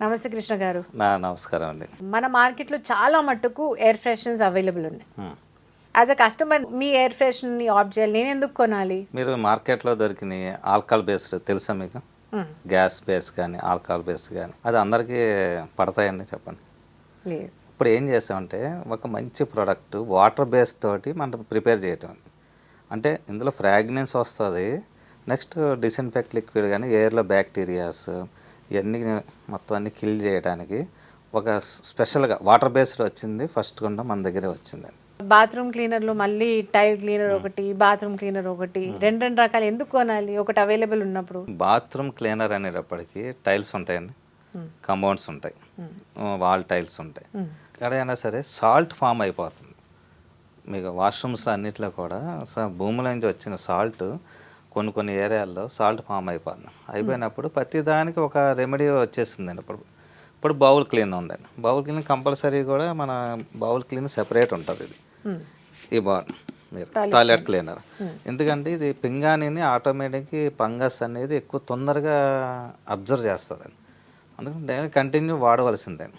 నమస్తే కృష్ణ గారు. నమస్కారం అండి. మన మార్కెట్లో చాలా మట్టుకు ఎయిర్ ఫ్రెషనర్స్ అవైలబుల్ ఉన్నాయి. యాజ్ అ కస్టమర్ మీ ఎయిర్ ఫ్రెషనర్ని ఆర్డర్ చేయాలి, నేను ఎందుకు కొనాలి? మీరు మార్కెట్లో దొరికిన ఆల్కహాల్ బేస్డ్ తెలుసా మీకు? గ్యాస్ బేస్ కానీ ఆల్కహాల్ బేస్ కానీ అది అందరికీ పడతాయండి చెప్పండి. లేదు. ఇప్పుడు ఏం చేస్తామంటే ఒక మంచి ప్రోడక్ట్ వాటర్ బేస్ తోటి మనం ప్రిపేర్ చేయటం. అంటే ఇందులో ఫ్రాగ్రెన్స్ వస్తుంది, నెక్స్ట్ డిస్ఇన్ఫెక్ట్ లిక్విడ్ కానీ ఎయిర్లో బ్యాక్టీరియాస్ ఇవన్నీ మొత్తం అన్ని కిల్ చేయడానికి ఒక స్పెషల్గా వాటర్ బేస్డ్ వచ్చింది. ఫస్ట్ గుండా మన దగ్గరే వచ్చిందండి. బాత్రూమ్ క్లీనర్లో మళ్ళీ టైల్ క్లీనర్ ఒకటి, బాత్రూమ్ క్లీనర్ ఒకటి, రెండు రకాలు ఎందుకు కొనాలి ఒకటి అవైలబుల్ ఉన్నప్పుడు? బాత్రూమ్ క్లీనర్ అనేటప్పటికి టైల్స్ ఉంటాయండి, కంపౌండ్స్ ఉంటాయి, వాల్ టైల్స్ ఉంటాయి. ఎక్కడైనా సరే సాల్ట్ ఫామ్ అయిపోతుంది. మీకు వాష్రూమ్స్లో అన్నింటిలో కూడా భూముల నుంచి వచ్చిన సాల్ట్ కొన్ని ఏరియాల్లో సాల్ట్ ఫామ్ అయిపోయినప్పుడు ప్రతిదానికి ఒక రెమెడీ వచ్చేసిందండి. ఇప్పుడు బౌల్ క్లీన్ ఉందండి. బౌల్ క్లీన్ కంపల్సరీ కూడా మన బౌల్ క్లీన్ సెపరేట్ ఉంటుంది. ఇది ఈ మీరు టాయిలెట్ క్లీనర్ ఎందుకంటే ఇది పింగాణిని ఆటోమేటిక్ ఫంగస్ అనేది ఎక్కువ తొందరగా అబ్జర్వ్ చేస్తుందండి. అందుకని కంటిన్యూ వాడవలసిందే.